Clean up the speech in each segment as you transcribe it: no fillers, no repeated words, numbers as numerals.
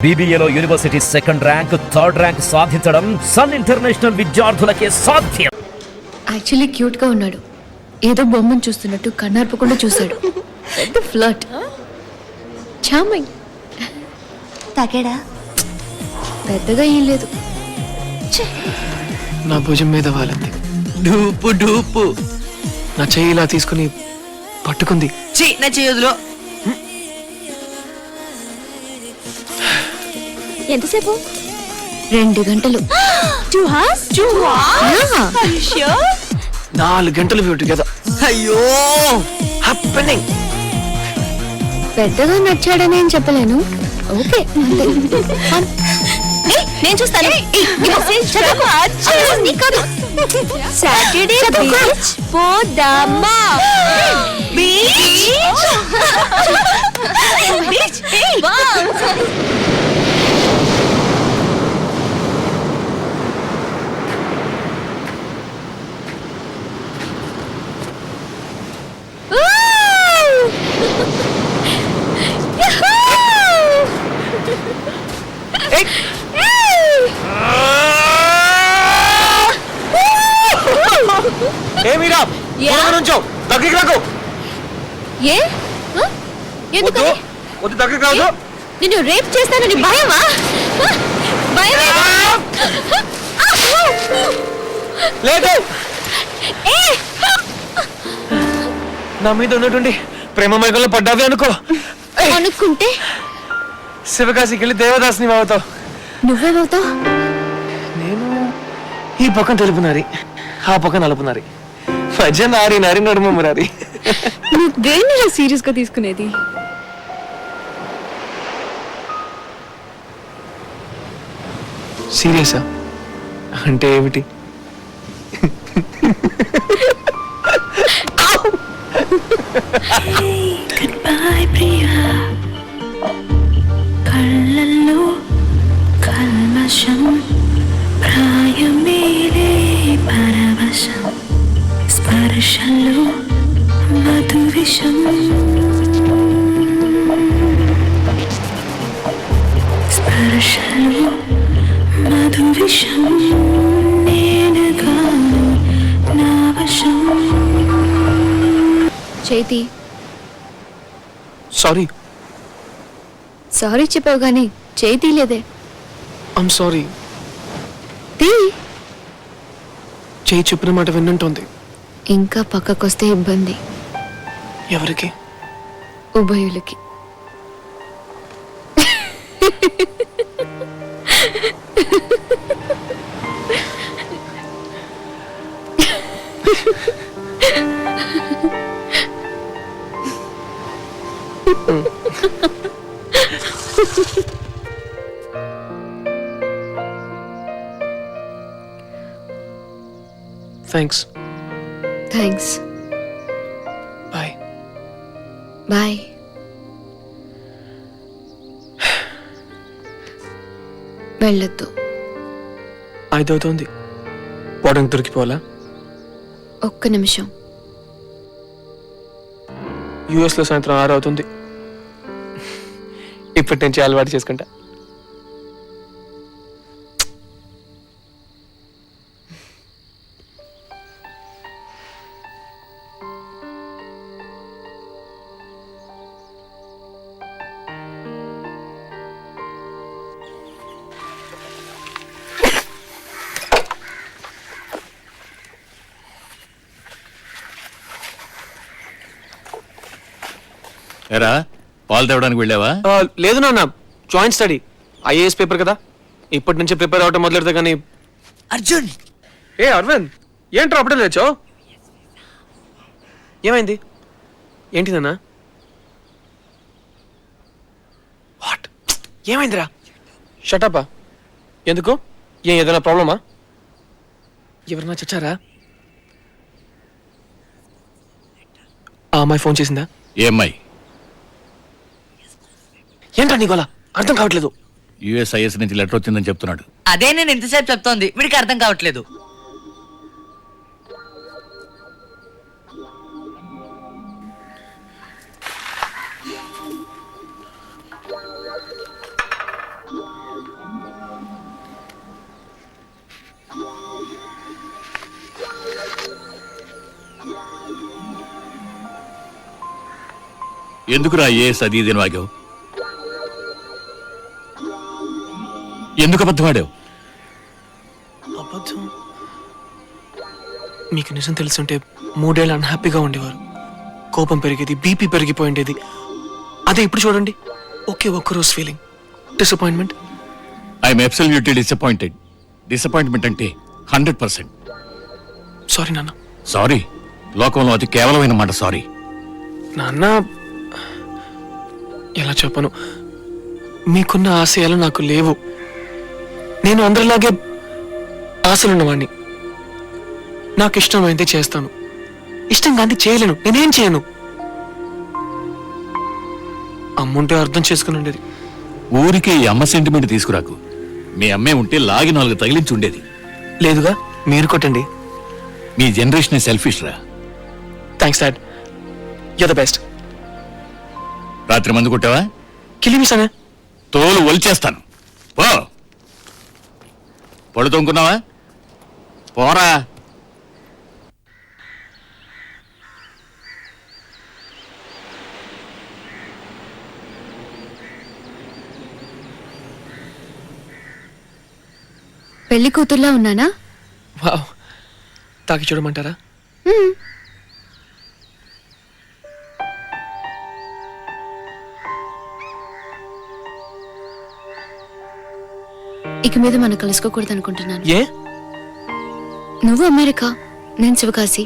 బీబీఏలో university second rank third rank సాధించడం Sun International విద్యార్థులకే సాధ్యం. యాక్చువల్లీ క్యూట్ గా ఉన్నాడు. ఏదో బొమ్మను చూస్తున్నట్టు కన్నార్పకుండా చూశాడు. పెద్ద ఫ్లర్ట్. చార్మింగ్. తాగాడా? పెద్దగా ఏం లేదు. నా భుజం మీద వాలింది. డూపు డూపు. నా చెయ్యి ఇలా తీసుకుని పట్టుకుంది. నా చేయదులో ఎంతసేపు? 2 గంటలు. 2 hours? 2 hours? Are you sure? 4 గంటలు వ్యూ టుగెదర్. అయ్యో హ్యాపెనింగ్. పెద్దగా నచ్చాడని ఏం చెప్పలేను. ఓకే అంతే. నేను చూస్తాను. సాటర్డే బీచ్ పోదామా? Beach beach. దగ్గరికి రాకు. ఏ ఎందుకు? దగ్గరికి రాదు. నిన్ను రేప్ చేస్తానని భయమా? భయమేనా? లేదు. నా మీద ఉన్నటువంటి ప్రేమ మైకంలో పడ్డావి అనుకో. అనుకుంటే శివకాశికి వెళ్ళి దేవదాసుని అవుతావు. నువ్వేమవుతావు? నేను ఈ పక్కన తెలుపునారి, ఆ పక్కన నలుపునారి, మధ్య నారి నారి నడుమ మురారి. నువ్వు దేన్ని సీరియస్ గా తీసుకునేది? సీరియసా అంటే ఏమిటి? కళ్ళల్లో కల్మషం, ప్రాయమేలే పరవశం, స్పర్శలో మధు విషం, స్పర్శలో మధు విషం, నేనుగా నా వశం. చేతి సారీ. సారీ చెప్పావు గానీ చేయి తీలేదే. I'm sorry. తీ. చేయి చెప్పిన మాట విన్నంటోంది. ఇంకా పక్కకొస్తే ఇబ్బంది. ఎవరికి? ఉభయులకి. థ్యాంక్స్. థ్యాంక్స్. బాయ్. బాయ్. వెళ్ళొద్దు. 5 అవుతోంది. పోవడానికి దొరికిపోవాలా? ఒక్క నిమిషం. యుఎస్లో సాయంత్రం 6 అవుతుంది. ఇప్పటి నుంచి అలవాటు చేసుకుంటా. ఎరా పాలు తేవడానికి వెళ్ళావా? లేదు నాన్న, జాయింట్ స్టడీ. ఐఏఎస్ పేపర్ కదా, ఇప్పటి నుంచి ప్రిపేర్ అవటం మొదలెడతా. కానీ అర్జున్. అరవింద్, ఏంట్రా అప్పుడే లేచావు? ఏమైంది? ఏంటి నాన్న? వాట్? ఏమైందిరా? షటప్పా. ఎందుకు? ఏదైనా ప్రాబ్లమా? ఎవరన్నా చచ్చారా? ఆ అమ్మాయి ఫోన్ చేసిందా? ఏ అమ్మాయి? ఏంట్రా నీకోలా? అర్థం కావట్లేదు. యుఎస్ఐఎస్ నుంచి లెటర్ వచ్చిందని చెప్తున్నాడు. అదే నేను ఎంతసేపు చెప్తోంది, వీడికి అర్థం కావట్లేదు. ఎందుకురా ఐఏఎస్ అది ఇది అని వాగావు? ఎందుకు అబద్ధమాడావు? అబద్ధం? మీకు నిజం తెలుసుంటే 3 ఏళ్ళు అన్హ్యాపీగా ఉండేవారు. కోపం పెరిగేది, బీపీ పెరిగిపోయిండేది. అదే ఇప్పుడు చూడండి, ఒకే ఒక్కరోజు feeling disappointment. I'm absolutely disappointed. Disappointment అంటే 100%. సారీ నాన్న. సారీ లోకంలో అతి కేవలమైన మాట సారీ. నాన్న, ఎలా చెప్పను, మీకున్న ఆశయాలు నాకు లేవు. నేను అందరిలాగే ఆశలున్నవాణ్ణి. నాకు ఇష్టమైతే చేస్తాను, ఇష్టం కాంతి చేయలేను. నేనేం చేయను. అమ్ముంటే అర్థం చేసుకుని ఉండేది. ఊరికే ఈ అమ్మ సెంటిమెంట్ తీసుకురాకు. మీ అమ్మే ఉంటే లాగి 4 తగిలించి ఉండేది. లేదుగా, మీరు కొట్టండి. మీ జనరేషన్ సెల్ఫిష్ రా. Thanks dad, you the best. రాత్రి మందు కొట్టావా? కిలిమిసానే. తోలు ఒలిచేస్తాను. పో. పళ్ళు తోముకున్నావా? పోరా. పెళ్లి కూతుర్లా ఉన్నానా? వావ్, తాకి చూడమంటారా? ఇక మీద మనం కలుసుకోకూడదు అనుకుంటున్నాను. ఏ? నువ్వు అమెరికా, నేను శివకాశి.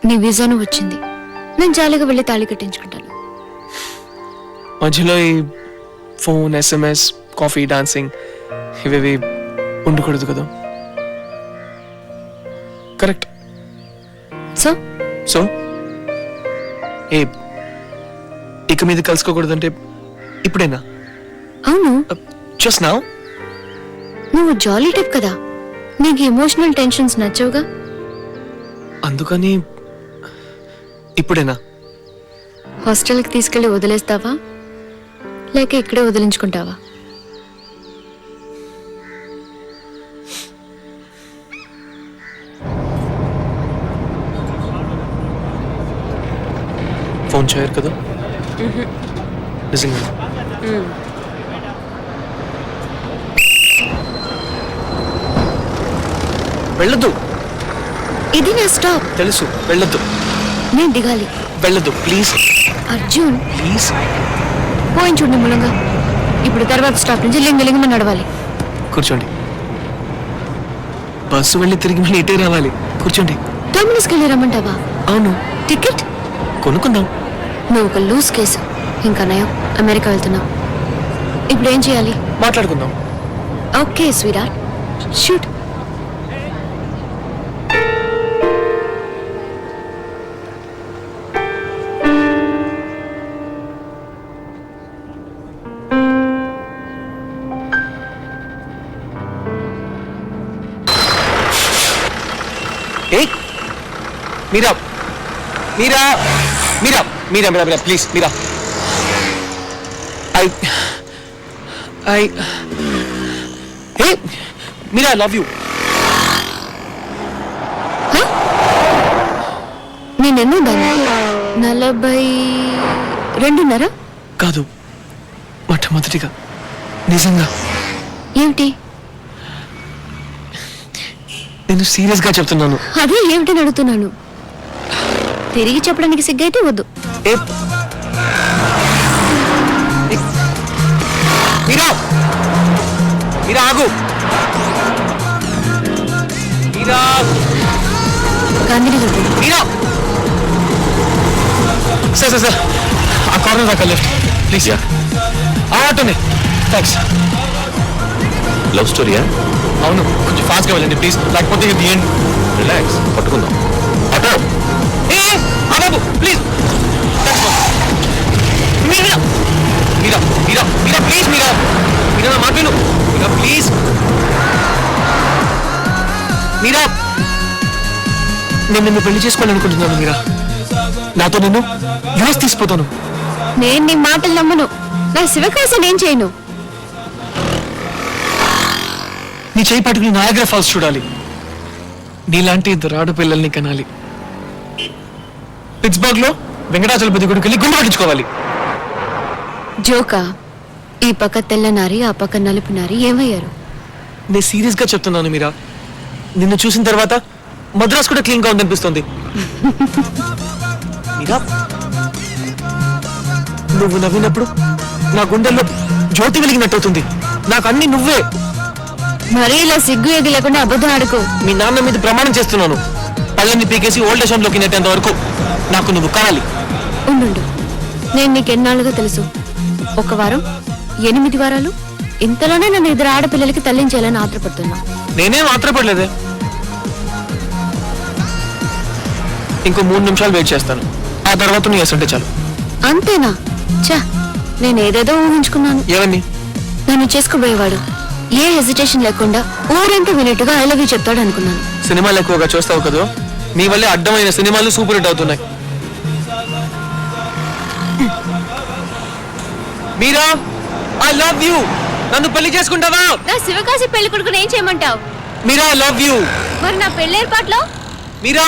నీ వీసాను వచ్చింది. నేను జాలీగా వెళ్ళి తాళి కట్టించుకుంటాను. మధ్యలో ఈ ఫోన్, SMS, కాఫీ, డాన్సింగ్ ఇవేవి ఉండకూడదు కదా. కరెక్ట్. సో సో ఏ ఇక మీద కలుసుకోకూడదంటే ఇప్పుడేనా? అవును, జస్ట్ నౌ. నువ్వు జాలీ టైప్ కదా. నీకు ఎమోషనల్ టెన్షన్స్ నచ్చవుగా. అందుకని ఇప్పుడేనా? హాస్టల్కి తీసుకెళ్లి వదిలేస్తావా, లేక ఇక్కడే వదిలించుకుంటావా? ఫోన్ చేయరు కదా నిజంగా? వెళ్ళొద్దు. ఇది నా స్టాప్. తెలుసు, వెళ్ళొద్దు. నేను దిగాలి. వెళ్ళొద్దు ప్లీజ్. అర్జున్, ప్లీజ్ పోయింది చూడండి మూలంగా. ఇప్పుడు తర్వాత స్టాప్ నుంచి లింగలింగమని నడవాలి. కూర్చోండి. బస్సు వెళ్ళి తిరిగి మళ్ళీ ఇటే రావాలి. కూర్చోండి. టర్మినస్కి వెళ్ళి రమ్మంటావా? అవును. టికెట్ కొనుక్కుందాం. నువ్వు ఒక లూజ్ కేసు. ఇంకా నయం, అమెరికా వెళ్తున్నావు. ఇప్పుడు ఏం చేయాలి? మాట్లాడుకుందాం. Okay sweetheart, shoot. ఏయ్ Meera, Meera, Meera, Meera, Meera, Meera, please Meera. I hey Meera, I love you. నేనెన్నో దాన్ని 42.5 కాదు, మొట్టమొదటిగా నిజంగా. ఏమిటి? నేను సీరియస్ గా చెప్తున్నాను. అదే ఏమిటని అడుగుతున్నాను. తిరిగి చెప్పడానికి సిగ్గైతే వద్దు. మీరా, మీరా ఆగు. మీరా, గాంధీనగర్ వెళ్ళు. మీరా. సార్ సార్ సార్, ఆ కార్నర్ దాకా లెఫ్ట్ ప్లీజ్. ఆ ఆటోనే. థ్యాంక్స్. లవ్ స్టోరీయా? అవును, కొంచెం ఫాస్ట్గా వెళ్ళండి ప్లీజ్, లేకపోతే ది ఎండ్. రిలాక్స్, పట్టుకుందాం. ఆటో. ఏ బాబు ప్లీజ్. మీరా, మీరా, మీరా, మీరా ప్లీజ్. మీరా, మీరా నా మాట విను. మీరా ప్లీజ్. మీరా, నేను నిన్ను పెళ్లి చేసుకోవాలనుకుంటున్నాను. మీరా, నాతో నేను యూఎస్ తీసుకుపోతాను. నేను నీ మాటలు నమ్మను. నా శివకాశం ఏం చేయను. నీ చేయి పట్టుకుని నయాగరా ఫాల్స్ చూడాలి. నీలాంటి 2 ఆడపిల్లల్ని కనాలి. పిట్స్బర్గ్ లో వెంకటాచలపతి గుడికి వెళ్ళి గుండె పట్టించుకోవాలి. జోకా, ఈ పక్క తెల్ల నారి ఆ పక్క నలుపు నారి ఏమయ్యారు? నేను సీరియస్ గా చెప్తున్నాను మీరా. నిన్ను చూసిన తర్వాత మద్రాస్ కూడా క్లీన్ గా ఉందనిపిస్తుంది. మీరా, నువ్వు నవ్వినప్పుడు నా గుండెల్లో జ్యోతి వెలిగినట్టు అవుతుంది. నాకు అన్ని నువ్వే. మరీ ఇలా సిగ్గు ఎగి లేకుండా అబద్ధం ఆడుకో. మీ నాన్న మీద ప్రమాణం చేస్తున్నాను. పళ్ళని పీకేసి ఓల్డ్ ఏజ్ హోమ్ లోకి నెట్టేంత వరకు నాకు నువ్వు కావాలి. ఉండు, నేను నీకెన్నాళ్ళుగా తెలుసు. 1 వారం, 8 వారాలు, ఇంతలోనే నన్ను 2 ఆడపిల్లలకి తల్లించాలని ఆత్రపడుతున్నా. నేనేం ఆత్రపడలేదే. ఇంకో 3 నిమిషాలు వెయిట్ చేస్తాను. ఆ తర్వాత నువ్వు వేస్తుంటే చాలు. అంతేనా? చా, నేను ఏదేదో ఊహించుకున్నాను. ఏమని? నన్ను చేసుకోబోయేవాడు ఏ హెసిటేషన్ లేకుండా ఊరంతా వినట్టుగా ఐ లవ్ యూ చెప్తాడు అనుకున్నాను. సినిమాలు ఎక్కువగా చూస్తావు కదా, నీ వల్లే అడ్డమైన సినిమాలు సూపర్ హిట్ అవుతున్నాయి. మీరా, ఐ లవ్ యూ. నన్ను పెళ్లి చేసుకుంటావా? నా శివకాశి పెళ్లి కొడుకుని ఏం చేయమంటావు? మీరా, ఐ లవ్ యూ. మరి నా పెళ్లి ఏర్పాట్లో? మీరా,